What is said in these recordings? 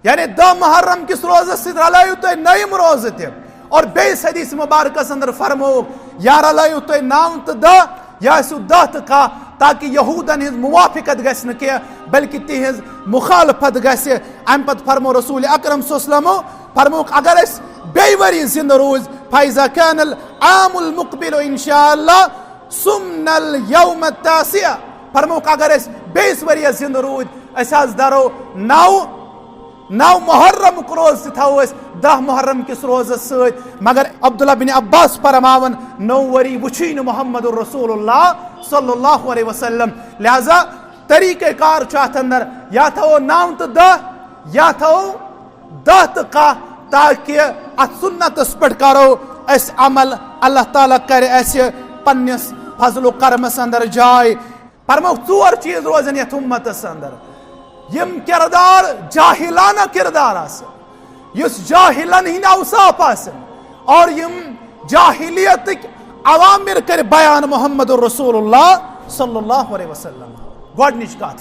यानी 10 मुहर्रम किस रोज़ से रलायु तो नयम रोज़ ते और बेस हदीस मुबारक अंदर फरमो या रलायु तो 9 तो 10 या 10 तो का ताकि यहूदन हिज मुवाफिकत गस न के बल्कि तिहिज मुखालफत गस अम पत फरमो रसूल अकरम सल्लल्लाहु फरमो अगर अस बेवरी जिंद रोज फाइजा कानल आमुल मुकबिल इंशाअल्लाह सुमनल यौम तासिया फरमो अगर अस 20 वरी जिंद रोज अस दरो 9 मुहर्रम रोज थो 10 मुहर्रम किस रोज सत मगर अब्दुल्ला बिन अब्बास फरमावन 9 वरी वुची मोहम्मद रसूलुल्लाह सल्लल्लाहु अलैहि वसल्लम लिहाजा तरीक़ेकार अत अंदर या थो 9 तो 10 या थो 10 तो का ताकि अत सुन्नतस पे करो अस अमल अल्लाह ताला करे अस पन्निस फजल करमस अंदर जाय फरमो 4 चीज रोजन यथ उम्मतस अंदर यम किरदार जाहिलाना किरदार युस जाहिलन हिंद अवसाफ और यम जाहिलियत अवामिर कर बयान मोहम्मद रसूलुल्लाह सल्लल्लाहु अलैहि वसल्लम गोडनिच कत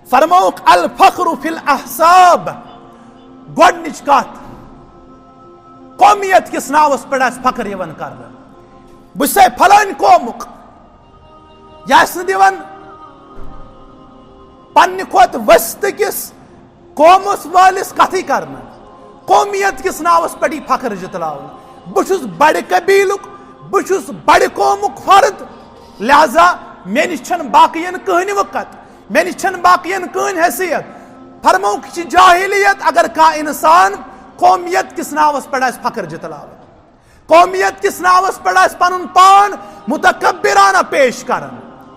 फरमोक अल फख्रु फिल अहसाब गोडनिच कत कौमियत किस नावस पे फख्र यवन कर बह फलान कौमुक यह दिवन पन्ने खोत वस्त किस कौमस वालिस कथी कर कौमियत किस नावस पे फख्र जितलावन बहुस बड़ कबीलुक बहुस बड़ कौमुक फर्द लिहाजा मे निश बाकियन कहन वक़्त मे निश बाकियन कहन हैसियत फरमौक जाहिलियत अगर का इंसान कौमियत किस नावस पे फख्र जितलावन कौमियत किस नावस पे पन पान मुतकब्बिराना पेश कर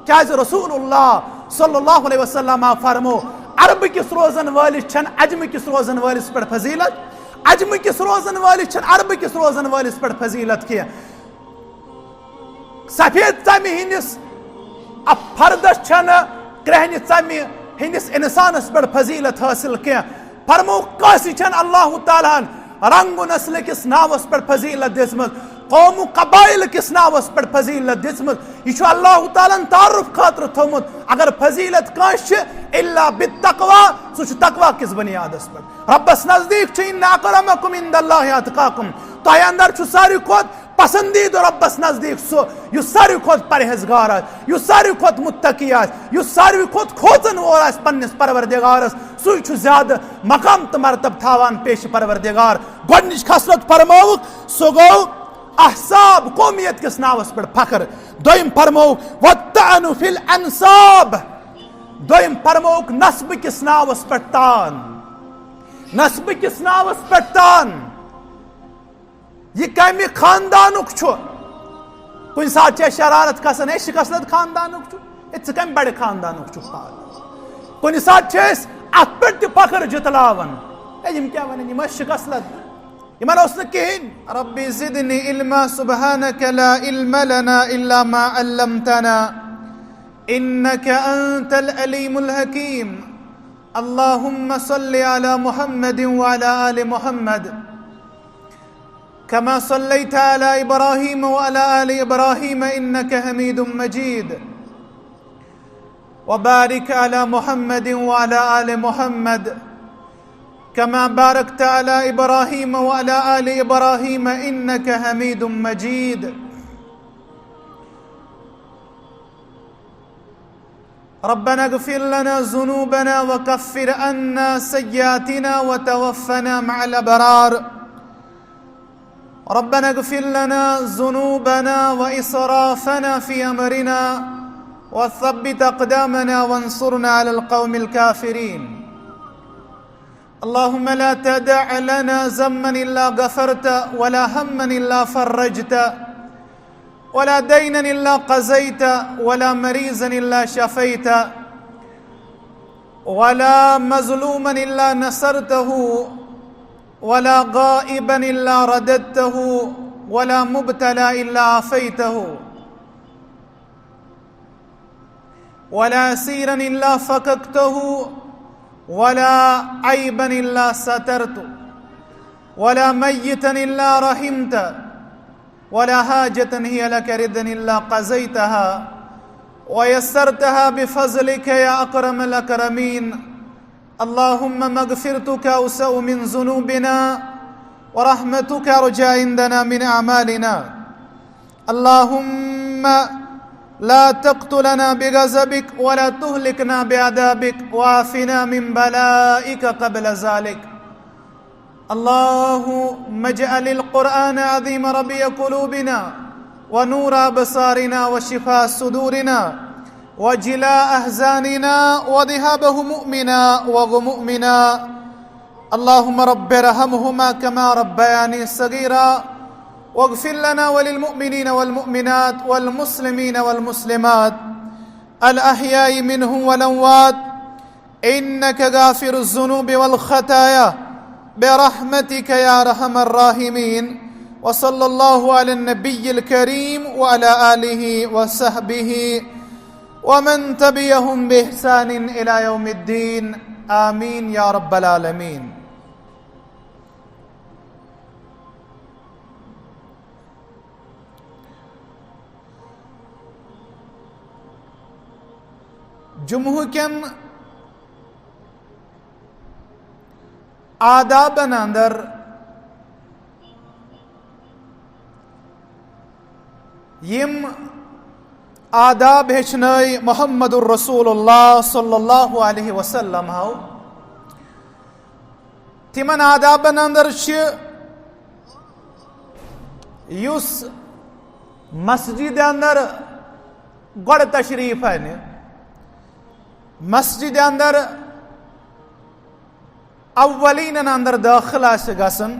क्या रसूलुल्लाह सल्लल्लाहु अलैहि वसल्लम फरमो अरब किस रोजन वालिस अजम किस रोजन वालिस पे फजीलत अजम किस रोजन वालिस अरब किस रोजन वालिस पे फजीलत के सफेद तमि हिंदिस फर्दस क्रहन तमि हिंदिस इंसानस पे फजीलत हासिल के फरमो कासी अल्लाह ताला रंग नस्ल किस नावस पे फजीलत दिसमत कौम कबाइल किस नावस पे फजीलत दिसमत यह अल्लाह ताला तारुफ खातर थोमुत अगर फजीलत काश इल्ला बित्तक़वा सह तक़वा किस बुनियादस पे रब्बस नजदीक इन्न अक्रमकुम इंदल्लाहि अतकाकुम तो अंदर सारी खोत पसंदीद रब्बस नजदीक सो यह सारी खोत परहेजगार यह सारी खोत मुत्तकी यह सारी खोत खोजन वोल पन्निस परवरदिगारस सह ज्यादा मकाम तो मरतब थावान पेश परवरदिगार गोडनिच खसलत फरमौक सो गो अहसाब कौमियत किस नावस पे फख्र दोयम फरमौक वत्तानु फिल अंसाब दोयम फरमौक नस्ब किस नावस पे तान नस्ब किस नावस पे तान यह कमि खानदानुक कुन सात शरारत कसन शिकसलत खानदानुक इत कम बड़ खानदानुक कुन सात अत पे फख्र जितलावन यम क्या वन शिकसलत इमन कहें रब्बी ज़िदनी इल्मा सुब्हानक ला इल्मा लना इल्ला मा अल्लमतना इन्नका अंतल अलीमुल हकीम अल्लाहुम्मा सल्लि अला मुहम्मदिन व अला आलि मुहम्मद कमा सल्लैता अला इब्राहीम व अला आलि इब्राहीम इन्नका हमीदुम मजीद व बारिक अला मुहम्मदिन व अला आलि मुहम्मद कमा बारकता अला इब्राहीम व अला आलि इब्राहीम इन्नका हमीदुम मजीद रब्बना इग़फिर लना ज़ुनूबना व कफ़्फ़िर अन्ना सय्यातिना व तवफ़्फ़ना मअल अबरार रब्बना इग़फिर लना ज़ुनूबना व इसराफ़ना फ़ी अमरिना व थब्बित अक़दामना वंसुरना अलल क़ौमिल काफ़िरीन अल्लाहुम्मा ला तदअ लना ज़म्मन इल्ला गफ़रता वला हम्मन इल्ला फ़र्रजता वला दैनन इल्ला क़ज़ैता वला मरीज़न इल्ला शफ़ैता वला मज़लूमन इल्ला नसरतहु वला गाइबन इल्ला रददतहु वला मुब्तला इल्ला आफ़ैतहु वला असीरन इल्ला फ़कक्तहु वला ऐबन इल्ला सतरतु वला मय्यतन इल्ला रहिमत वला हाजतन हिय लक रिदन इल्ला क़ज़ैतहा व यस्सरतहा बिफ़ज़लिक या अकरमल अकरमीन अल्लाहुम्मा मगफिरतुका औसअ मिन ज़ुनूबिना व रहमतुका अरजा इंदना मिन अमालिना अल्लाहुम्मा ला तक़्तुलना बिग़ज़बिक व ला तुहलिकना बिअदाबिक व आफ़िना मिन बलाइक क़ब्ल ज़ालिक अल्लाहुम्मा इजअलिल क़ुरआन अज़ीम रबिय क़ुलूबिना व नूर अबसारिना व शिफ़ा सुदूरिना व जिला अहज़ानिना व ज़िहाब हुमूमिना व ग़ुमूमिना अल्लाहुम्मा रब्बिरहमहुमा कमा रब्बयानी सगीरा वग़फ़िर लना वलिलमुअ्मिनीन वल्मुअ्मिनात वल्मुस्लिमीन वल्मुस्लिमात अल अहयाई मिनहुम वल अमवात इन्नका गाफ़िरुज़ ज़ुनूबि वल ख़ताया बिरहमतिका या अरहमर राहिमीन व सल्लल्लाहु अला नबिय्यिल करीम व अला आलिहि व सहबिहि व मन तबिअहुम बिइहसानिन इला यौमिद्दीन आमीन या रब्बल आलमीन। जुम्हु केन आदाबन अंदर यम आदाब हेचनय मोहम्मदुर रसूलुल्लाह सल्लल्लाहु अलैहि वसल्लम हाउ तिमन आदाबन अंदर युस मस्जिद अंदर गड़ तशरीफ है मस्जिद अंदर अव्वलीन अंदर दाखिला से गसन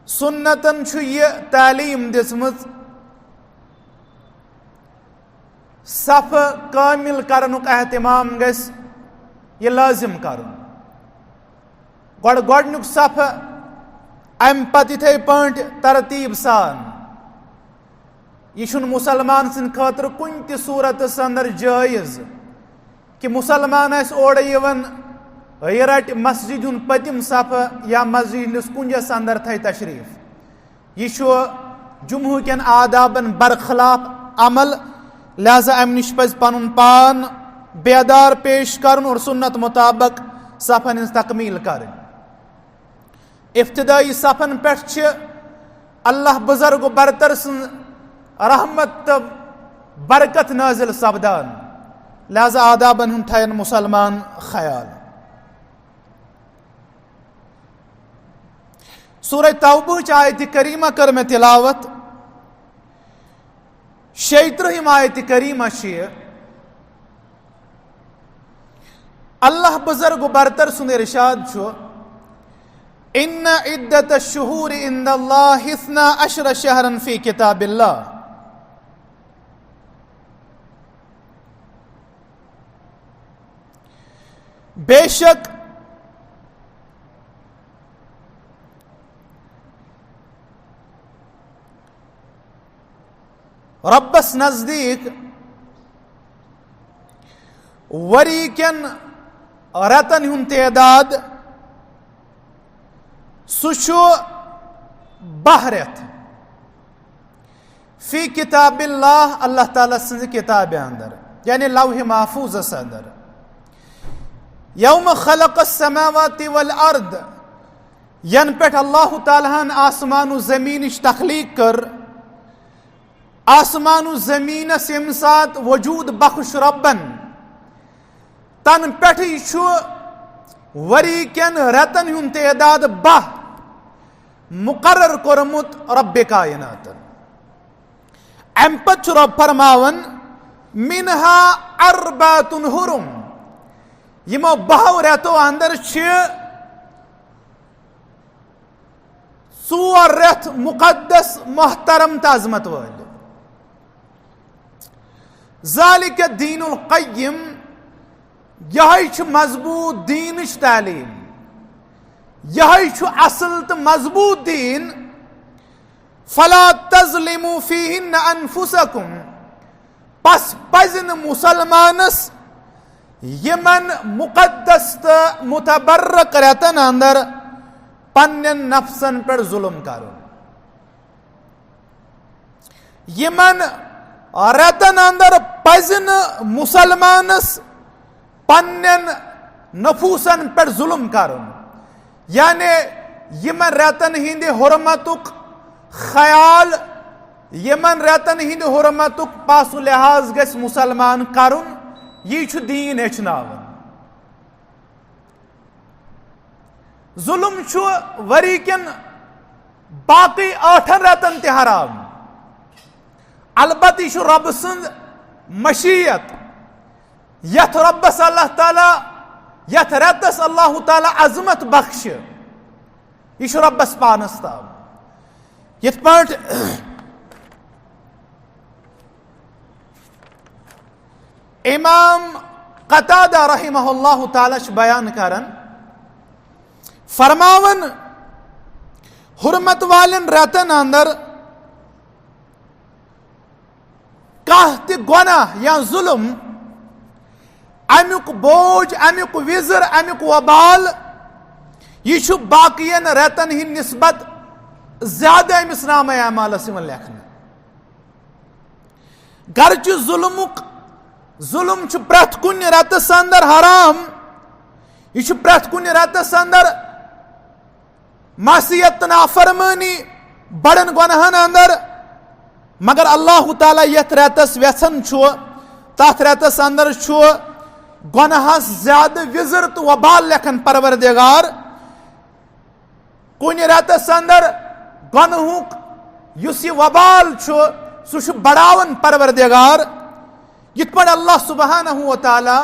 सुन्नतन यह तालीम दिसमत सफ कामिल करनुक एहतिमाम गस यह लाजिम करन गडनुक सफ अम पत इथे पाट तरतीब सान यह मुसलमान सिंद खातर कुन ति सूरत अंदर जायज कि मुसलमान ओर यह रट मस्जिद पतिम सफ या मस्जिद कुंजस अंदर थे तशरीफ यह जुम्हु केन आदाबन बरखिलाफ अमल लिहाजा अम नश पज पन पान बेदार पेश कर और सुन्नत मुताबिक सफन तकमील कर इफ्तिदाई सफन पे अल्लाह बुजुर्ग बरतर रहमत तो बरकत नाजिल सपदान लिहाजा आदाबन थन मुसलमान ख्याल। सूरह तौबह आयत करीमा कर में तिलावत 36 आयत करीमा अल्लाह बुजुर्ग बरतर सुन इरशाद इन्ना इद्दत अश-शुहूर इंदल्लाह 12 शहरन फी किताबिल्लाह बेशक रब्बस नजदीक वरी केन रतन हुन तेदाद सुशो बहरत फी किताबिल्लाह अल्लाह ताला सज किताब अंदर यानी लौह महफूज अंदर यौम खलक़स समावाति वल अर्द यन पे अल्लाह ताला आसमान जमीन तखलीक कर आसमान जमीन यम सात वजूद बख्श रब्बन तन पे वरी केन रतन हुन तेदाद 12 मुकर्रर कोरमुत रब्ब कायनात अम पत रब फरमावन मिनहा अरबातुन हुरुम यमो 12 रेतो अंदर 4 रेत मुकद्दस मोहतरम ताजमत वाल ज़ालिक दीनुल क़य्यिम यह मजबूत दीन तालीम यह असल तो मजबूत दीन फला तज़लिमू फीहिन्न अनफुसकुम पस पजन मुसलमानस यमन मुकद्दस मुतबर्रक रतन अंदर पन्नन नफ्सन पर जुल्म करो यमन रतन अंदर पजन मुसलमानस पन्नन नफूसन पे जुल्म करुन, यानी यमन रेतन हिंद हुर्मतुक ख्याल, यमन रेतन हिंद हुर्मतुक पासु लिहाज गस मुसलमान करुन, यह दीन हेचनावन। जुल्म वरी कन बाकी 8 रेतन ते हराम, अलबत्त यह रब सन्द मशीयत, यथ रब्बस अल्लाह ताला यथ रेतस अल्लाह ताला अजमत बख्श, यह रब्बस पानस ताव। यथ पाट इमाम कतादा रहिमहुल्लाह ताला बयान करन, फरमावन हुर्मत वालन रेतन अंदर कह ते गुनाह या जुल्म, अमुक बोझ, अमुक विजर, अमुक वबाल, यह बाकियन रेतन हिंद निस्बत ज्यादा अमिस नाम अमालस लेखन। गर्च जुल्म प्रथ कुन रेतस अंदर हराम, यह प्रथ कुन रेतस अंदर मासियत नाफरमानी बड़न गुनाहन अंदर, मगर अल्लाह ताला यथ रेतस वेसन तथ रेतस अंदर गुनाहस ज्यादा विजर तो वबाल लेखन परवरदिगार। कुन रेतस अंदर गुनाहुक युस यह वबाल सह बढ़ावन परवरदिगार। यिथ पड़ अल्लाह सुब्हानहु व तआला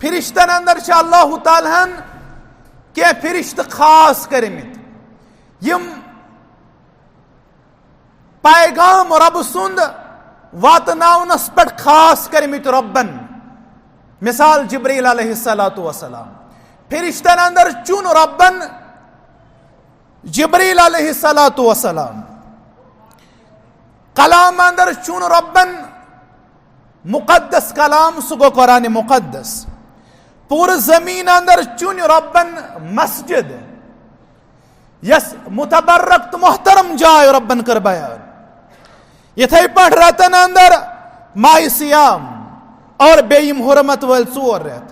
फिरिश्तन अंदर अल्लाह तालाहन क्या फिरिश्त खास करमित, यम पैगाम रब सुंद वातनावनस पे खास करमित रब्बन। मिसाल जिब्रील अलैहिस्सलातु वस्सलाम, फिरिश्तन अंदर चुन रब्बन जिब्रील अलैहिस्सलातु वस्सलाम, कलाम अंदर चुन रब्बन मुकद्दस कलाम सुगो कुरान मुकद्दस। पूरे जमीन अंदर चुन रब्बन मस्जिद, यस मुतबर्रक तो मोहतरम जाय रब्बन कर बयान। इथे पढ़ रेतन अंदर माह सियाम और बेयम हुर्मत वल 4 रेत,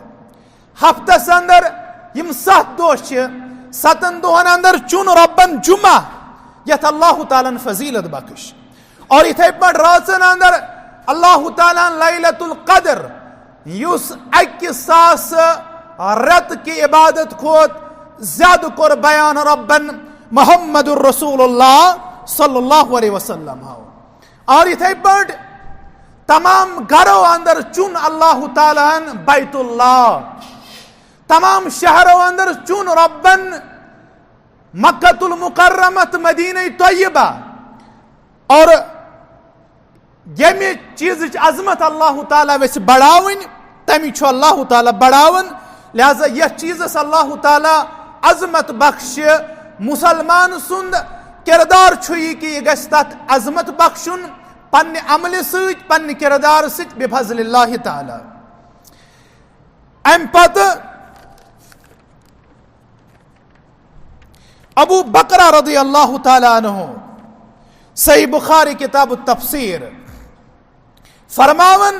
हफ्तस अंदर यम 7 दोह 7 दोहन अंदर चुन रब्बन जुमा यथ अल्लाह ताला फजीलत बख्श। और इथे पढ़ रातन अंदर अल्लाह ताला लैलतुल क़द्र युस 21,000 रत की इबादत खोत ज्यादा कोर बयान रब्बन मोहम्मदुर रसूलुल्लाह सल्लल्लाहु अलैहि वसल्लम। और इथे पढ़ तमाम घरों अंदर चुन अल्लाह ताला बैतुल्लाह, तमाम शहरों अंदर चुन रब्बन मक्कतुल मुकर्रमत मदीना तय्यबा। और यमि चीज अजमत अल्लाह ताला वेस बढ़ावन तमि अल्लाह ताला बढ़ावन। लिहाजा यह चीजस अल्लाह ताला अजमत बख्श। मुसलमान सुंद किरदार यह कि यह गस तथ अजमत बख्शुन पन्ने अमल सत पन्ने किरदार सत बिफज़लिल्लाहि ताला। अम पत अबू बकर रज़ियल्लाहु ताला अन्हु सही बुखारी किताब तफसीर फरमावन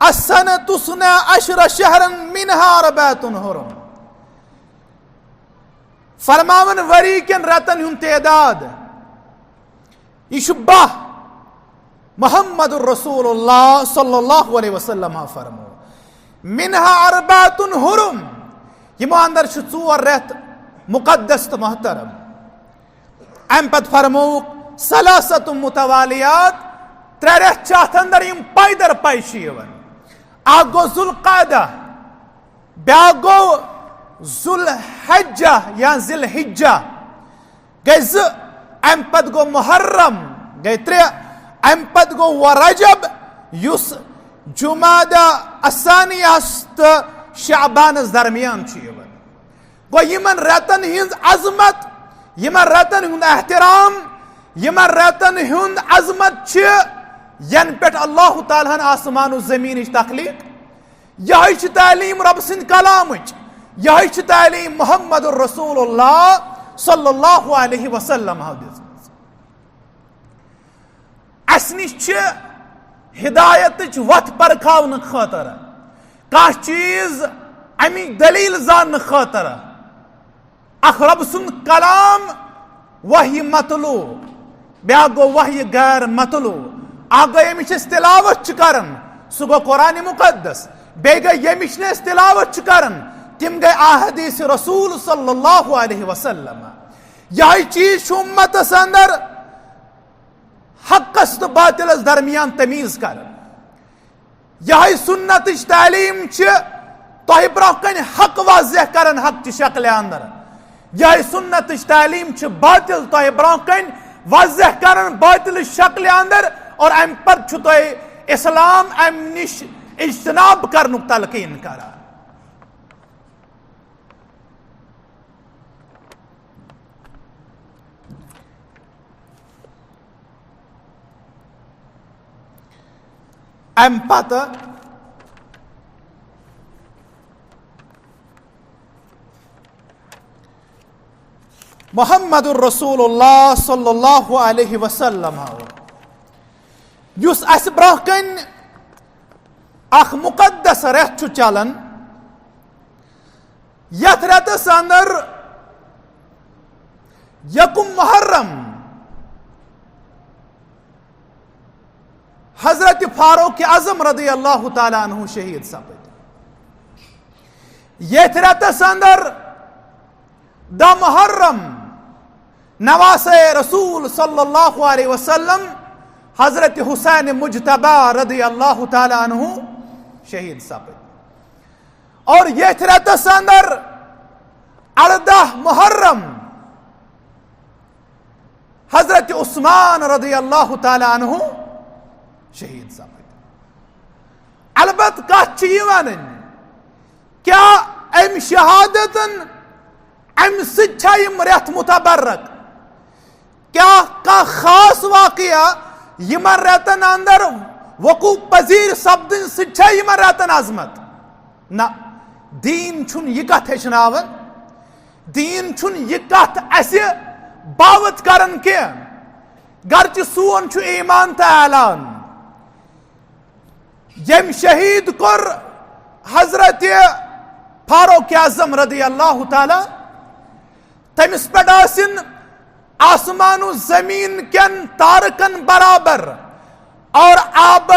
अस्सनतु सुना अशर शहरन मिनहा अरबातुन हुरुम। फरमावन वरी कन रतन हुन तेदाद इशुब्बा मोहम्मदुर रसूलुल्लाह सल्लल्लाहु अलैहि वसल्लम फरमो मिनहा अरबातुन हुरुम। यमो अंदर 4 रेत मुकद्दस तो मोहतरम। अम पत फरमो सलासतु मुतवालियात 3 रेत चाथ अंदर यम पैदर पैशीवन। आग गो जुल्क़ादा, ब्याक गो जुल्हज्जा या जिलहिज्जा गए ज। अम पत गो मुहर्रम गए 3। अम पत गो वरजब युस जुमादा असानियास्त शाबान दरमियान यवन। गो यमन रेतन हिंद अजमत, यमन रेतन हुंद एहतराम, यमन रेतन हुंद अजमत यन पे अल्लाह ताला आसमान जमीन तखलीक। यह तालीम रब सिंद कलाम, यह तालीम मोहम्मदुर रसूलुल्लाह सल्लल्लाहु अलैहि वसल्लम। अस निश हिदायत वत परखावन खतर का चीज अमी दलील जान खातर अख रब सुन कलाम वही मतलू ब्या गो वही गैर मतलू आ गो यमिश तिलावत करन सह गो कुरान मुकद्दस बे गई यमिश तिलावत करन तिम गए आहदीस रसूल सल्लल्लाहु अलैहि वसल्लम यह चीज उम्मत अंदर हकस तो बातिलस दरमियान तमीज कर यह सुन्नत तालीम तह ब्रोह कन हक वाजह कर हक च शक्ल अंदर यह सुन्नत तालीम बातिल तह ब्रोह कन वाजह कर बातिल शक्ल अंदर और अम पर इस्लाम अम निश इज्तनाब कर तलकीन कर अम पत मुहम्मदुर रसूलुल्लाह सल्लल्लाहु अलैहि वसल्लम युस अस ब्रोह कन अख मुकद्दस रेत चलन यथ रेतस अंदर यकुम मुहर्रम हजरत फारूक आजम रदी अल्लाह ताला अन्हु शहीद सपद यथ रेतस अंदर द मुहर्रम नवासे रसूल सल्लल्लाहु अलैहि वसल्लम हजरत हुसैन मुजतबा रदी अल्लाह ताला अन्हु शहीद सपद और यथ रेतस अंदर 18 मुहर्रम हजरत उस्मान रदी अल्लाह ताला अन्हु शहीद सपद अलबत कत क्या अम शहादतन अम सिम रेत मुतबर्रक क्या का खास वाकया यमन रेतन अंदर वकूफ पजीर सपदन सिमन रेतन अजमत ना दीन छुन यह कथ हेचनावन दीन छुन यह कथ अस बावत करन के गर्च सोन छु ईमान तो ऐलान यम शहीद कोर हजरत फारूक आजम रदी अल्लाह ताला तमिस पे आसमानु जमीन केन तारकन बराबर और आब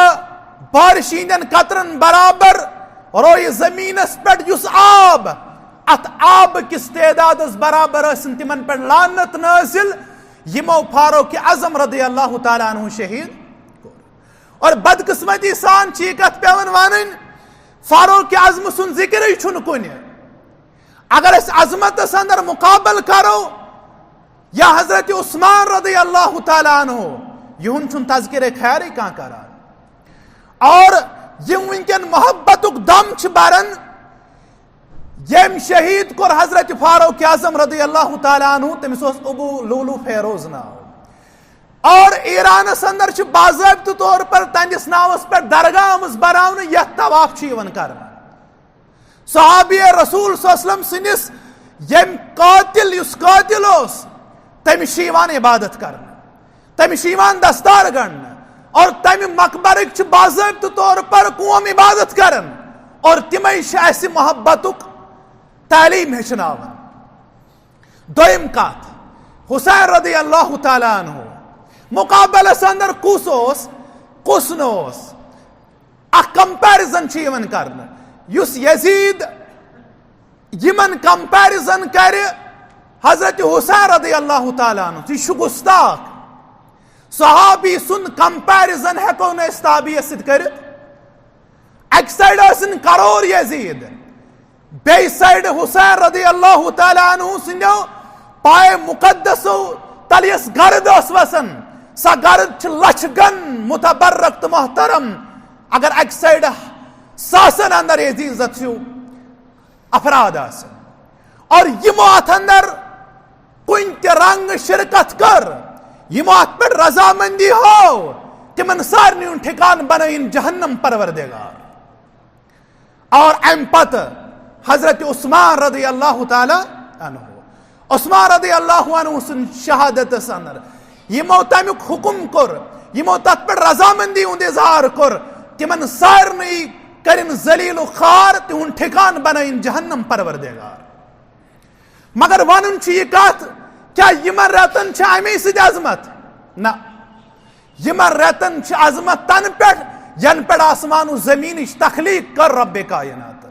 बारिशीन कतरन बराबर रोय जमीनस पे युस आब अत आब किस तेदादस बराबर तिमन पे लानत नाजिल यमो फारूक आजम रदी अल्लाह ताला अन्हु शहीद और बदकिस्मती सान कत पेवन वन फारूक आजम सुन जिक्र छुन कुन अगर अस अजमत अंदर मुकाबल करो या हजरत उस्मान रदी अल्लाह ताला अन्हु युन छुन तज़किरे खैर कह करान और यम वनकन मोहब्बतुक दम बरन यम शहीद कोर हजरत फारूक आजम रदी अल्लाह ताला अन्हु तमिस अबू लुलु फेरोज नाव और ईरान अंदर बाज़ाब्त तौर पर तंदिस नावस पे दरगाह बनाने यह तवाफ कर सहाबी रसूल सल्लल्लाहु अलैहि वसल्लम सिनिस यम कातिल युस कातिल तमिस इबादत कर तमिस दस्तार गण और तमि मकबरक बाज़ाब्त तौर पर कौम इबादत कर और तिम मोहब्बतुक तालीम हेचनावन दोयम कत हुसैन रदी अल्लाह ताला अन्हु मुकाबलस अंदर कुस नोस कंपैरिजन कर युस यजीद यमन कंपैरिजन कर हजरत हुसैन रदी अल्लाह ताला अन्हु यह गुस्ताख सहाबी सुन कंपैरिजन हेको न ताबियत सिद कर एक साइड करोर यजीद बे साइड हुसैन रदी अल्लाह ताला अन्हु सिंदो पाए मुकद्दसो तलियस गर्द वसन सा गर्द लचगन मुतबर्रक तो मोहतरम अगर एक साइड सासन अंदर इज्जत अफराद और यमो अत अंदर कुन रंग शिरकत कर यमो अत पे रजामंदी हो तिमन सारनी ठिकान बन जहन्नम परवरदिगार और अम पत हजरत उस्मान रदी अल्लाह ताला अन्हु उस्मान रदी अल्लाह अन्हु शहादत अंदर यमो तमुक हुकुम कोर यमो तथ पे रजामंदी उंद इजहार कोर तिमन सारनी करिन जलील खार तिहुन ठिकान बनाइन जहन्नम परवरदिगार। मगर वन यह कत क्या यमन रेतन अमे सद अजमत ना, यमन रेतन अजमत तन पे यन पे आसमान जमीन तखलीक कर रब्बे कायनात।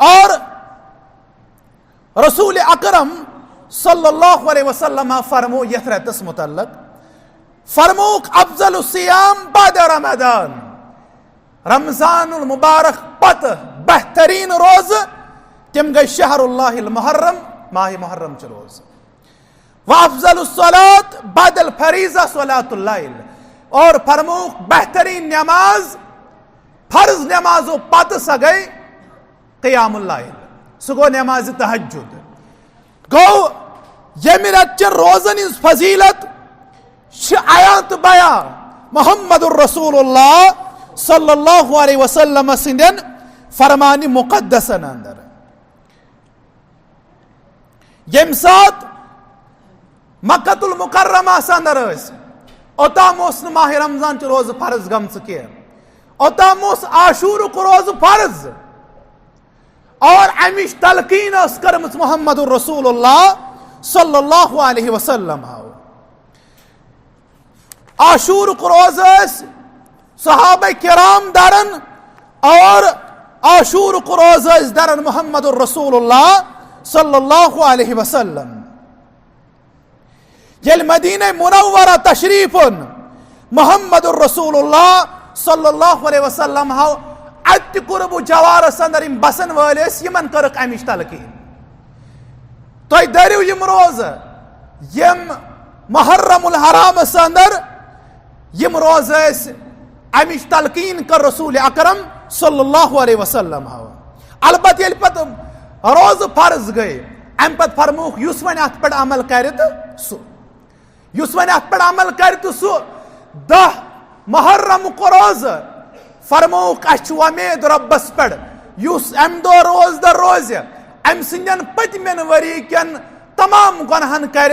और रसूल अकरम सल्लल्लाहु अलैहि वसल्लम फरमो यथ रेतस मुतल्लक फरमोक अफजल सियाम बाद रमजान, रमजानुल मुबारक पत बेहतरीन रोज तिम गई शहरुल्लाहिल मुहर्रम, माह मुहर्रम च रोज। व अफजल सलात बादल फरीजा सलातुल लैल, और फरमोक बेहतरीन नमाज फर्ज नमाजो पत स गई क़ियामुल लैल, सो गो नमाज तहज्जुद। गो यमि रच रोजन इस फजीलत आयात बया मोहम्मदुर रसूलुल्लाह सल्लल्लाहु अलैहि वसल्लम सिंदन फरमानी मुकद्दसन अंदर। यम सात मक्कतुल मुकर्रमा अंदर ओताम माह रमजान रोज फर्ज गम के, ओताम आशूर रोज फर्ज, और अमिश तलकीन कर्म मोहम्मदुर रसूलुल्लाह सल्लल्लाहु अलैहि वसल्लम। आशूर रोज सहाबा किराम दरन, और आशूर रोज दरन मोहम्मदुर रसूलुल्लाह सल्लल्लाहु अलैहि वसल्लम। येल मदीना मुनव्वरा तशरीफुन मोहम्मदुर रसूलुल्लाह सल्लल्लाहु अलैहि वसल्लम हाउ अत कुरबु जवारस अंदर इम बसन वालेस यमन करक अमिश तलकीन। तो दरिव यम रोज यम मुहर्रमुल हराम अंदर यम रोज अमिश तलकीन कर रसूल अकरम सल्लल्लाहु अलैहि वसल्लम हाउ। अलबत्त येल पत रोज फर्ज गए अम पत फरमूख युस वन अत पे अमल कर सु, युस वन अत पे अमल कर सु 10 मुहर्रम को रोज फरमूख अच उम्मीद रब्बस पे युस अम दो रोज दर रोज अम सिंदन पतमेन वरी कन तमाम गुनहन कर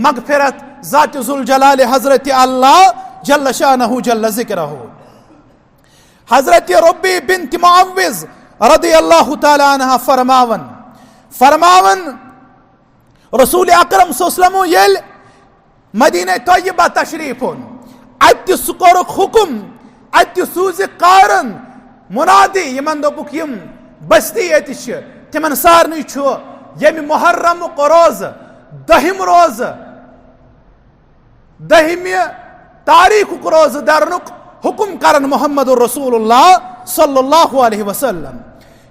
मगफिरत ज़ात जुल जलाल हजरत अल्लाह जल्ल शानहु जल्ल जिक्रहु। हजरत रब्बी बिन्त मुअव्विज़ रदियल्लाहु ताला अन्हा फरमावन रसूल अकरम सल्लल्लाहु अलैहि वसल्लम येल मदीना तय्यबा तशरीफुन अत सुकोरक हुकुम अत सूज कारण मुनादी यमन दोपुक यम बस्ती एतिश तिमन सारनी छु यमि मुहर्रम को रोज दहिम रोज दहिम तारीख को रोज दरनुक हुकुम करन मोहम्मदुर रसूलुल्लाह सल्लल्लाहु अलैहि वसल्लम।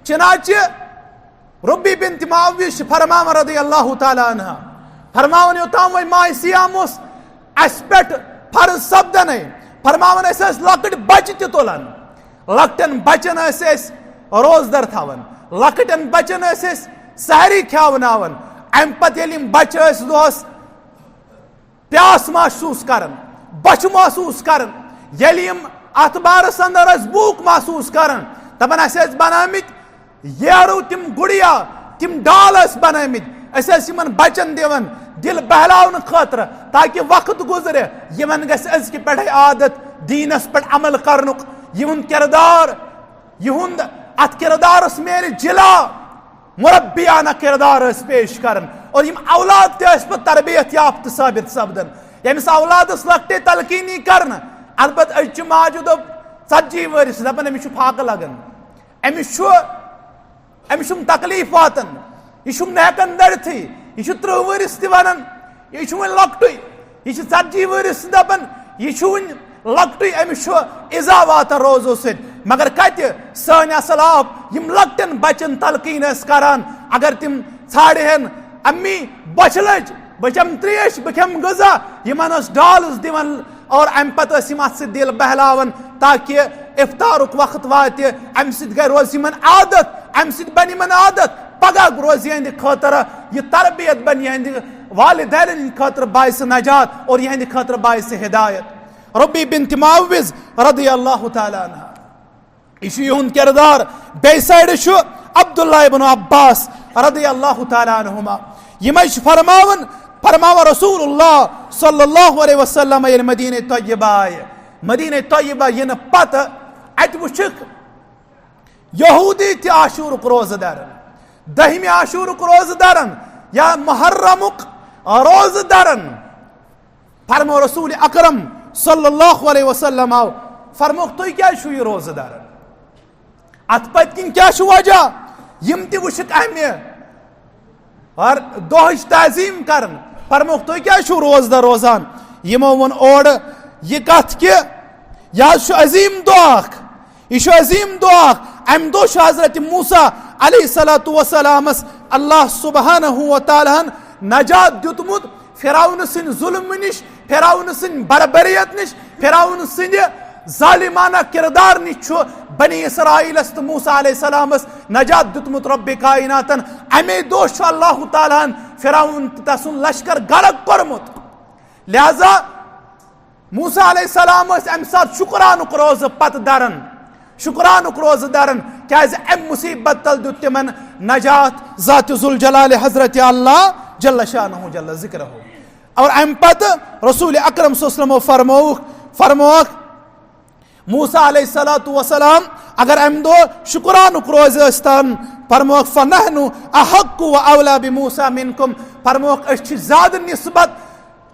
चनाच रब्बी बिन्त मुअव्विज़ फरमावन रदियल्लाहु ताला अन्हा फरमावन योताम वै माह सियाम अस पेट फर्ज सपदन फरमावन लकट बच तुलान, लकटन बचन रोज दर थावन, लकटन बचन सहरी ख्यावनावन। अम पत बच दोस प्यास महसूस करन, बच महसूस करन, यम अत बारस अंदर भूख महसूस करन तबन बनामित येरु तिम गुड़िया तिम डाल बनामित बचन दिवन दिल बहलावन खतर ताकि वक्त गुजरे यमन गज़ पे आदत दीनस पे अमल करनुक युन किरदार युंद अत किरदारस मेरे जिला मुरब्बियाना किरदार पेश करन और यम औलाद पे तरबियत याफ्त साबित सपदन यमिस औलादस लकटे तलकीनी करन। अलबत अज माजू दोप 40 वरिस दपन अमिस फाक लगन, अमिस तकलीफ वातन, यह नहकन दड़थी, यह 30 वरिस वन यह वन लकटुई, यह 40 वरिस दपन यह वन लकटुई अमिस इजा वातन रोजो से। मगर कत सन असल आप यम लकटन बचन तलकीन करान अगर तिम छाड़हन अम्मी बच लज बचम त्रेश बखम गजा यमन डाल दिवन और अम पत से दिल बहलावन ताकि इफ्तारुक वक्त वात अम गई रोज आदत अम बन आदत पगह रोज यहंद खतर यह तरबियत बन यहंद वालिदैन खतर बायस नजात और यहंद खतर बायस हिदायत। रब्बी बिन्त मुअव्विज़ रदियल्लाहु ताला अन्हा यह युन किरदार बे साइड अब्दुल्लाह इब्न अब्बास रदियल्लाहु ताला अन्हुमा यम फरमावन रसूलुल्लाह सल्लल्लाहु अलैहि वसल्लम ये मदीने तय्यबा इन पत अत वुक यहूदी थे आशूरुक रोज दरन, 10 आशूरुक रोज दरन या मुहर्रमुक रोज दरन। फरमो रसूल अकरम सल्लल्लाहु अलैहि वसल्लम आओ फरमोक तुई क्या छु ये रोज दरन, अत पत किन क्या छु वजह, यम ति वुशक अमे और दोहच ताजीम करन। फरमोक तुई क्या छु रोज दर रोजान, यमो वन ओड ये कथ कि यह अजीम दुआ, यह अजीम दुआ। अम दो हजरत मूसा अलैहिस्सलातु वस्सलामस अल्लाह सुब्हानहु व तआला नजात दितमुत फिरौन सिंद जुल्म निश, फिरौन सिंद बर्बरियत निश, फिरौन सिंद जालिमाना किरदार निश बनी इसराइलस तो मूसा अलैहिस्सलामस नजात दितमुत रब्बे कायनातन। अमे दो अल्लाह तआला फिरौन तसुन लश्कर गलक करमुत। लिहाजा मूसा अलैहिस्सलाम अम साथ शुक्रानुक रोज पत दरन, शुक्रानुक रोज दरन क्या अम मुसीबत तल दुत तिमन नजात ज़ात जुल जलाल हजरत अल्लाह जल्ल शानहु जल्ल जिक्रहु। और अम पत रसूल अकरम सल्लल्लाहु अलैहि वसल्लम फरमोक मूसा अलैहिस्सलातु वस्सलाम अगर अम दो शुक्रानुक रोज अस्तन फरमोक फनहनु अहक्कु व औला बि मूसा मिनकुम। फरमोक अछ ज़्यादा निस्बत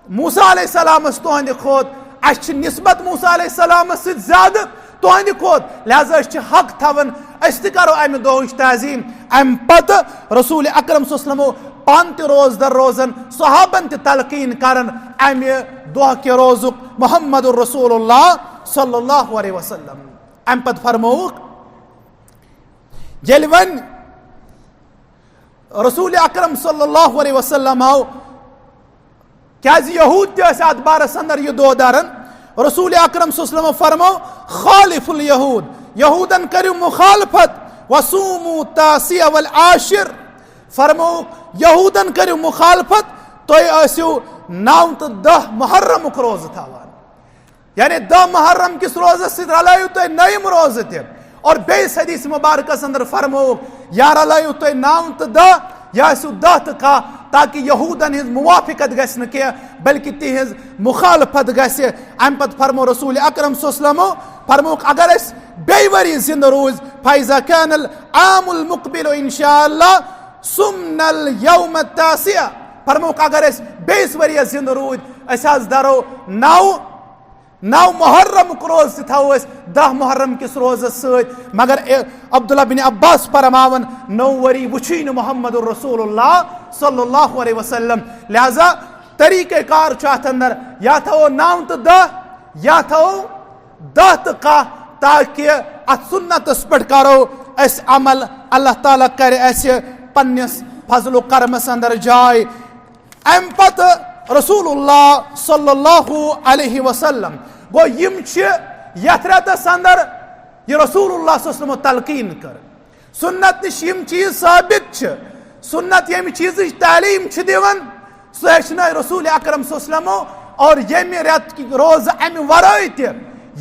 मूसा अलैहिस्सलामस तुहंद खोत, अछ निस्बत मूसा अलैहिस्सलामस से ज्यादा तुहंद खोत। लिहाजा अछ हक थवन अस त करो अमि दोहच ताजीम। अम पत रसूल अकरम सल्लल्लाहु अलैहि वसल्लम पान त रोज दर रोजन सहाबन त तलकीन करन अमि दुआ के रोजुक मुहम्मदुर रसूलुल्लाह सल्लल्लाहु अलैहि वसल्लम। अम पत फरमोक जेल वन रसूल अकरम सल्लल्लाहु अलैहि वसल्लम आओ क्या यहूद अत बारस अंदर यह दो दरन। रसूल अकरम सल्लल्लाहु अलैहि वसल्लम फरमो खालिफुल यहूद, यहूदन करियो मुखालफत, वसूमु तासिया वल आशिर। फरमो यहूदन करियो मुखालफत तो आसियो 9 तो 10 मुहर्रमुक रोज थावान, यानी 10 मुहर्रम किस रोज से रलायु तो नईम रोज थे। और बेस हदीस मुबारक अंदर फरमो या रलायु तो 9 तो 10 या 10 का, ताकि यहूदन हिज मुवाफिकत गस न के बल्कि तिहिज मुखालफत गस। अम पत फरमो रसूल अकरम सल्लल्लाहु अलैहि वसल्लम फरमोक अगर अस बेवरी जिंद रोज फैजा कानल आमुल मुकबिल इंशाअल्लाह सुमनल यौम तासिया। फरमोक अगर अस 20 वरी जिंद रोज अस दरो 9 मुहर्रम रोज थो 10 मुहर्रम किस रोज सत। मगर अब्दुल्ला बिन अब्बास फरमावन 9 वरी वुची न मुहम्मदुर रसूलुल्लाह सल्लल्लाहु अलैहि वसल्लम। लिहाजा तरीक़ेकार अत अंदर या थो 9 तो 10 या थो 10 तो का, ताकि अत सुन्नतस पे करो अस अमल, अल्लाह ताला करे अस पन्निस फजल करमस अंदर जाए। अम पत रसूलुल्लाह सल्लल्लाहु अलैहि वसल्लम गो यम यथ रेतस अंदर यह रसूलुल्लाह सल्लल्लाहु अलैहि वसल्लम तलकीन कर सुन्नत निश यम चीज साबित सुन्नत यम चीज तालीम दिवन सह रसूल अकरम सल्लल्लाहु अलैहि वसल्लम। और यम रेत रोज अमि वराय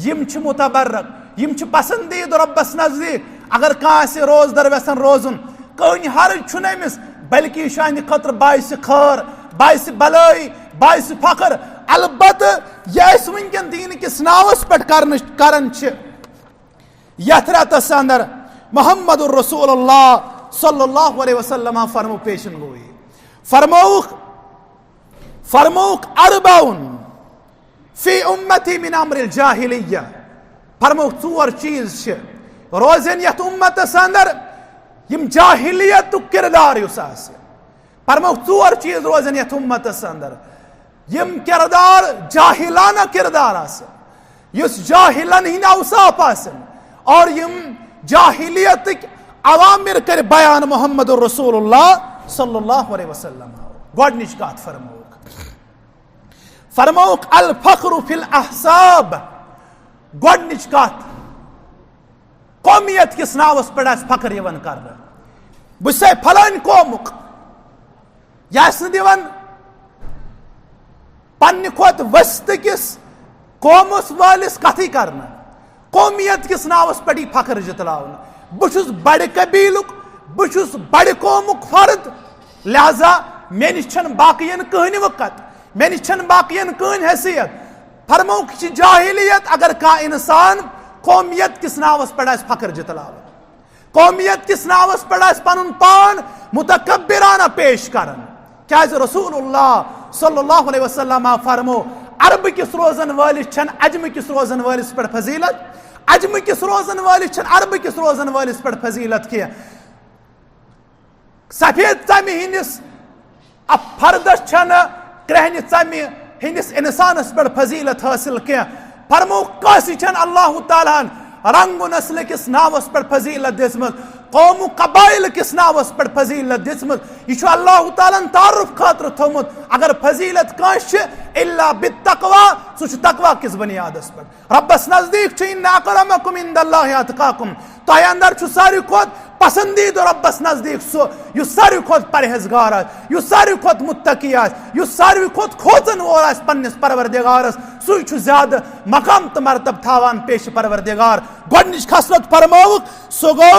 यम मुतबर्रक, यम पसंदीद रब्बस नजदीक। अगर कह रोज दर वेसन रोजुन कहन हर्ज छुनमिस, बल्कि शान खतर बायस खर, बायस भलाई, बायस फखर। अलबत यह वनकन दीन किस नावस पे करन यथ रेतस अंदर मुहम्मदुर रसूलुल्लाह सल्लल्लाहु अलैहि वसल्लम फरमो पेशन गोई। फरमोक अरबाउन फी उम्मती मिन अम्रिल जाहिलिया। फरमोक 4 चीज रोजन यथ उम्मतस अंदर यम जाहिलियत किरदार युस आसे। फरमोक 4 चीज रोजन यथ उम्मतस अंदर यम किरदार जाहिलाना किरदार आसे, युस जाहिलन हिन औसाफ आसन और यम जाहिलियत अवामिर कर बयान मुहम्मदुर रसूलुल्लाह सल्लल्लाहु अलैहि वसल्लम। गोडनिश कात फरमोक अल फख्रु फिल अहसाब। गोडनिश कात कौमियत किस नावस पे फख्र यवन कर बस फलान कौमुक यह दिवन पन्ने खोत वस्त किस कौमस वालिस कथी करना, कौमियत किस नावस पे फख्र जतलावन। बहुस बड़े कबीलुक, बहुस बड़े कौमुक फर्द। लिहाजा मे निश बाकियन कहन वक़्त, मे निश बाकियन कहन हैसियत। फरमोक जाहिलियत अगर का इंसान कौमियत किस नावस पे फख्र जतलावन। कौमियत किस नावस पे पन पान मुतकब्बिराना पेश करन। क्या रसूलुल्लाह सल्लल्लाहु अलैहि वसल्लम फरमो अरब किस रोजन वालिस छन अजम किस रोजन वालिस पे फजीलत, अजम किस रोजन वालिस छन अरब किस रोजन वालिस पे फजीलत किया। सफेद तमि हिंदिस फर्दस छन क्रहन तमि हिंदिस इंसानस पे फजीलत हासिल किया। फरमो कासी छन अल्लाह ताला रंग नस्ल किस नावस पे फजीलत दिसमत, कौम कबाइल किस नावस पे फजीलत दिसमत। यह अल्लाह ताला तारुफ खातर थोमुत। अगर फजीलत कांश इल्ला बित्तक़वा सह तक़वा किस बुनियादस पे। रब्बस नजदीक इन्न अक्रमकुम इंदल्लाहि अतकाकुम। तोह अंदर सारी खोत पसंदीद रब्बस नजदीक सो यु सारी खोत परहेजगार यु सारी खोत मुत्तकी यु सारी खोत खोजन वोल पन्निस परवरदिगारस सह ज्यादा मकाम तो मरतब थावान पेश परवरदिगार। गोडनिच खसलत फरमाउक सो गो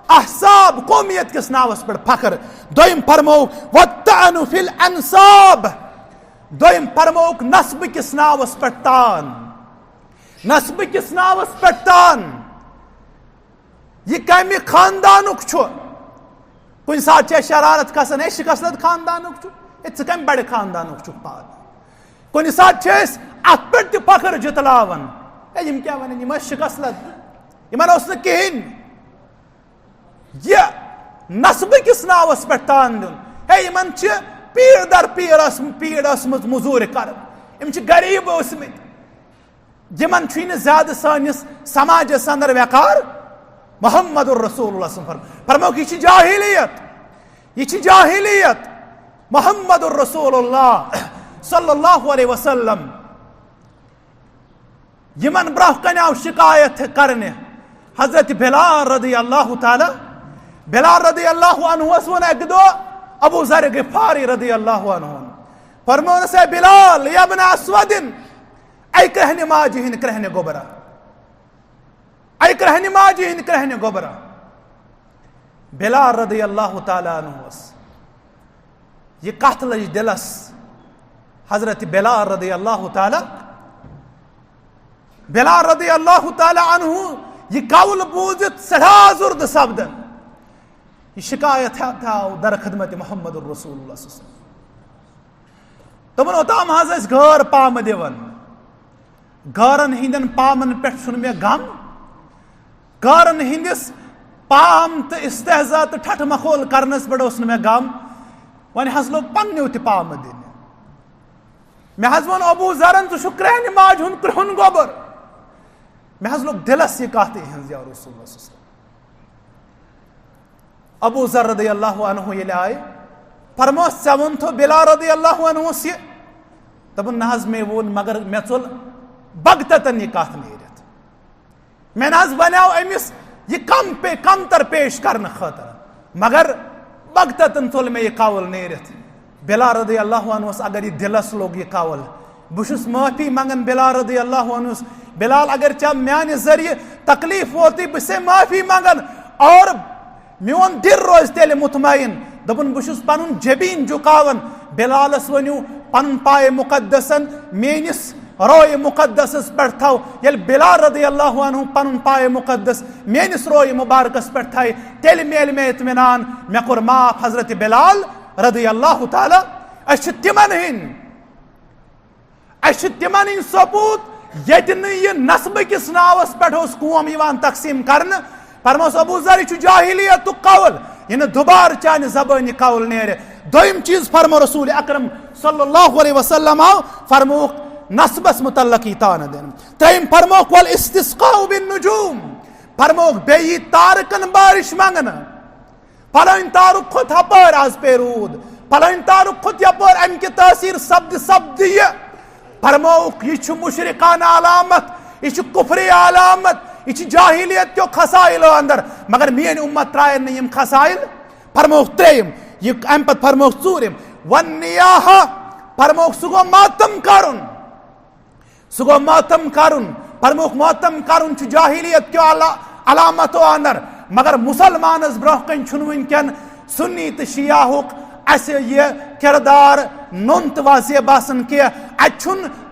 अहसाब कौमियत किस नावस पे फखर। दोयम फरमाउक वत्तअनु फिल अंसाब। दोयम फरमाउक नस्ब किस नावस पे तान, नस्ब किस नावस पे तान। यह कमि खानदानुक कुन सात शरारत खसान कसलत खानदानुक च कम बड़े खानदानुक पाद। कुन सात अत पे फखर जितलावन यम क्या वन शिकसलत इन कहें यह नस्ब किस नावस पे तान दिन। हे इन पीर दर पीर मजूर कर गरीब इन ज्यादा सानिस समाजस अंदर वकार। मोहम्मदुर रसूलुल्लाह फरमाओ यह जाहिलियत, यह जाहिलियत। मोहम्मदुर रसूलुल्लाह सल्लल्लाहु अलैहि वसल्लम यमन ब्रह कन आव शिकायत करने हजरत बिलाल रदी अल्लाह ताला। बिलाल रदी अल्लाह अन्हु वन एक दो अबू ज़र गिफारी रदी अल्लाह अन्हु फरमाओ से बिलाल या इब्न अस्वदिन ऐ कहने माजी हिन कहने गोबरा, ऐ कहने माजी हिन कहने गोबरा। बिलाल रदी अल्लाह ताला अन्हु ये कथ लज दिलस हजरत बिलाल रदी अल्लाह ताला। बिलाल रदी अल्लाह ताला अन्हु ये कौल बूजित सड़ा जुर्द सपदन यह शिकायत दर खदमत मोहम्मद रसूलुल्लाह तमन ओताम हज घर पाम दिवन। गारन हिंदन पामन पे मे गम, गारन हिंदिस पाम तो इस्तेहजा तो ठठ मखोल करनस पे मे गम। वन हज लोग पन्नो त पाम दिन मे हज वो अबू ज़रन तु क्रहन माज हुन क्रहन गोबर। मे हज लोग दिलस यह कत या रसूलुल्लाह। अबू ज़र रदी अल्लाह अन्हु ये आए फरमो ऐ वन थो बिलाल रदी अल्लाह अन्हु यह दपन न हज मे वोन मगर मे चुल बगतन यह कत नीरत। मे न बनो अमिस यह कमतर पेश करने खतर मगर बगतन चुल मे यह कौल नीरत। बिलाल रदी अल्लाह अन्हु अगर यह दिलस लोग यह कौल बहुस माफी मंगन बिलाल रदी अल्लाह अन्हु। बिलाल अगर चा म्यान जरिए तकलीफ वोती बह माफी मंगन और मोन दिल रोज तेल मुतमईन दपन बहुस पन जबीन झुकावन। बिलालस वनु पन पाए मुकद्दसन मेनिस रोय मुकद्दस पे थो ये बिलाल रदी अल्लाह अन्हु पन पाए मुकद्दस मेनिस रोय मुबारकस पे थे तेल मेल मे इत्मीनान मे कोर माफ हजरत बिलाल रदी अल्लाह ताला। तिमन हिंद सबूत ये नस्ब किस नावस पे कौम तकसीम कर फरमोस अबू ज़र यह जाहिलियत कौल यह दुबार चान जबान कौल नेरे। दोयम चीज फरमो रसूल अकरम सल्लल्लाहु अलैहि वसल्लम फरमोक नस्बस मुतल्लक तान दिन। त्रेम फरमोक वल इस्तिस्काउ बिन नुजूम फरमोक बेयी तारकन बारिश मंगन। फलाइन तारुक खुद हपर आज पे रूद फलाइन तारुक खुद यपर अम की तासीर शब्द यह फरमोक यह मुशरिकाना अलामत, यह कुफरी अलामत, यह जाहिलियत क्यों खसाइल अंदर मगर मेन उम्मत त्राय यम खसाइल। फरमोक त्रेम यह अम पे फरमोक चूरिम वन नियाहा फरमोक सह गो मातम करुन, सह गो मातम करुन। फरमोक मातम करुन जाहिलियत क्यों अलामत अंदर मगर मुसलमानस ब्रोह कन वनकन सुन्नी तो शियाहुक अस यह किरदार नोन तो वाजे बासन कह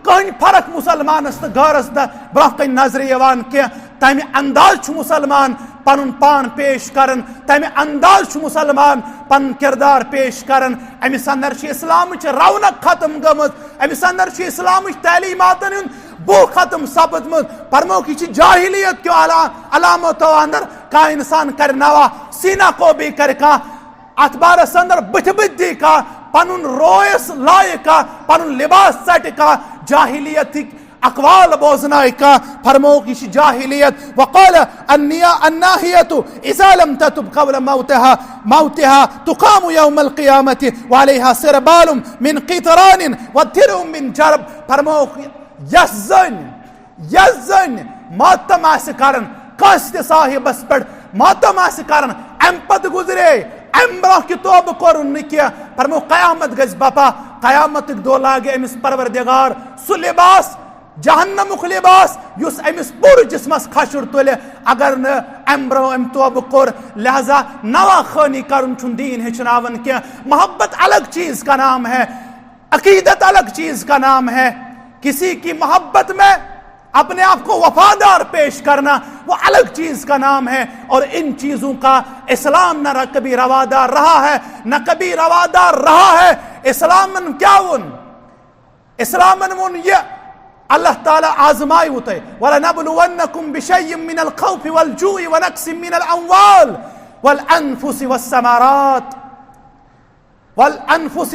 कहीं फर्क मुसलमानस तो गैरस ब्रोह कन नजर कह तमि अंदाज मुसलमान पनुन पान पेश करन तमे अंदाज मुसलमान पन किरदार पेश करन अमिस अंदर इस्लाम रौनक खत्म गमत अमिस अंदर इस्लाम तलीमातन बो खत्म सपदमुत फरमो कि जाहिलियत के अलामतों अंदर का इंसान कर नवा सीना को भी कर का अतबारस अंदर बुथ दी का पनुन रोयस लाय का पनुन लिबास सट का जाहिलियत अकवाल बोजना का फरमो की जाहिलियत वक़ाल अन्नाहियतु इज़ा लम ततुब क़ब्ल मौतिहा तुक़ामु यौमल क़ियामति व अलैहा सिरबालुम मिन क़ितरानिन व दिरुम मिन जरब फरमो यज़न मातम आसे कारण कास्त साहिबस पर मातम आसे कारण अम्पत गुजरे अम्ब्रा की तोब कर निकिया फरमो क़यामत गज बापा क़यामत दो लागे अमिस परवरदिगार सु लिबास जहन्नमुख लिबास युस अमिस पूर जिस्मस खशुर तुले अगर न अम्ब्रो अम तोब कर लिहाजा नवा खानी करुन छुन दीन हेचनावन क्या मोहब्बत अलग चीज का नाम है अकीदत अलग चीज का नाम है किसी की मोहब्बत में अपने आप को वफादार पेश करना वो अलग चीज का नाम है और इन चीजों का इस्लाम न कभी रवादार रहा है न कभी रवादार रहा है इस्लामन क्या उन इस्लामन उन ये अल्लाह ताला आजमाई होते वलनबलुवन्नकुम बिशय्यिन मिनल खौफि वल जूइ व नक्सिन मिनल अम्वाल वल अनफुसि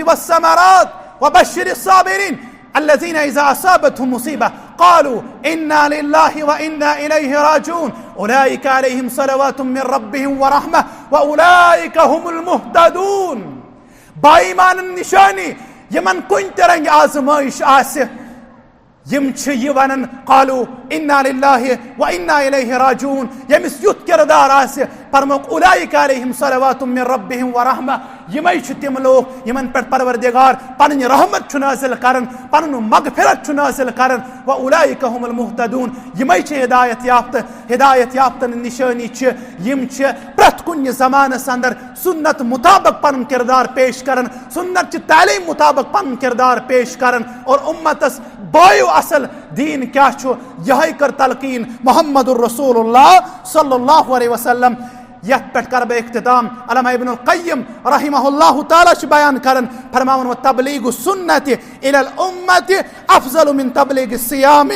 वस्समरात व बश्शिरिस साबिरीन الذين إذا أصابتهم مصيبة قالوا إنا لله وإنا إليه راجعون أولئك عليهم صلوات من ربهم ورحمة وأولئك هم المهتدون باईमान निशानी यमन कुन तरंग आजमाइश आसे यम ये वनन कालू इन्ना लिल्लाहि व इन्ना इलैहि राजिऊन यमिस युत किरदार आसे फरमो उलाइका अलैहिम सलवातुम मिन रब्बिहिम व रहमा यमै छ तिम लोग यमन पर परवरदिगार पन रहमत छ नाज़िल करन पन मगफिरत छ नाज़िल करन व उलाइका हुमुल मुहतदून यमै छ हिदायत याफ्तन निशानी छ यम छ प्रत कुन ज़मानस अंदर सुन्नत मुताबिक पन किरदार पेश करन सुन्नत छ तालीम मुताबिक पन किरदार पेश करन और उम्मतस बायो असल दीन क्या छो यही कर तलकीन मोहम्मदुर रसूलुल्लाह सल्लल्लाहु अलैहि वसल्लम यह पर कर बे इख्तिताम अल्लामा इब्नुल क़य्यिम रहमहुल्लाह ताला बयान करन फरमावन व तबलीगु सुन्नति इलल उम्मति अफज़लु मिन तबलीगि सियाम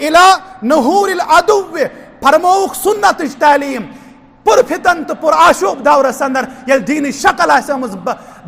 इला नुहुरिल अदुव्व फरमौख सुन्नत तालीम पुर फितन तो पुर आशूब दौरस अंदर ये दीनी शक्ल आमज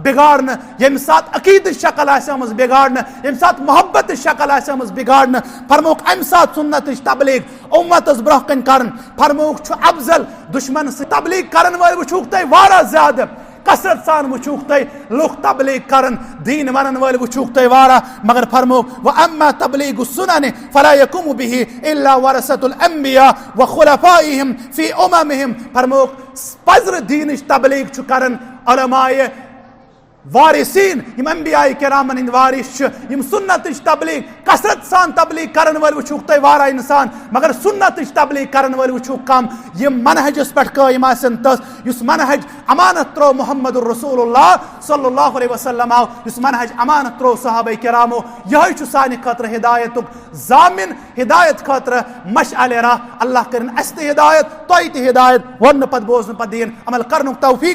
बिगाड़न यम साथ अकीद शक्ल आमज बिगाड़न यम साथ मोहब्बत शक्ल आमज बिगाड़न फरमोक अम साथ सुन्नत तबलीग उम्मत ब्रोह कन करन फरमोक छु अफजल दुश्मन से तबलीग करन वाल वुछुक तय वारा ज्यादा कसरत सान वुछुक तय लोग तबलीग करन दीन वनन वाल वुछुक तय वारा मगर फरमोक व अम्मा तबलीगु सुनन फला यकुमु बिही इल्ला वरसतुल अंबिया व खुलफाइहिम फी उममिहिम फरमोक पजर दीन तबलीग छु करन उलमाए वारिसीन यम अंबियाए किरामन इन वारिस यम सुन्नत तबलीग कसरत सान तबलीग करन वाल वुछुक तय वारा इंसान मगर सुन्नत तबलीग करन वाल वुछुक कम यम मनहजस पर कायम आसन तस युस मनहज अमानत रो मुहम्मदुर रसूलुल्लाह सल्लल्लाहु अलैहि वसल्लम युस मनहज अमानत रो सहाबा किरामो यही छु सानि खतर हिदायतुक जामिन हिदायत खतर मशअल राह अल्लाह करन अस्ते हिदायत तोयत हिदायत वन पद बोजन पद दीन अमल करनुक तौफीक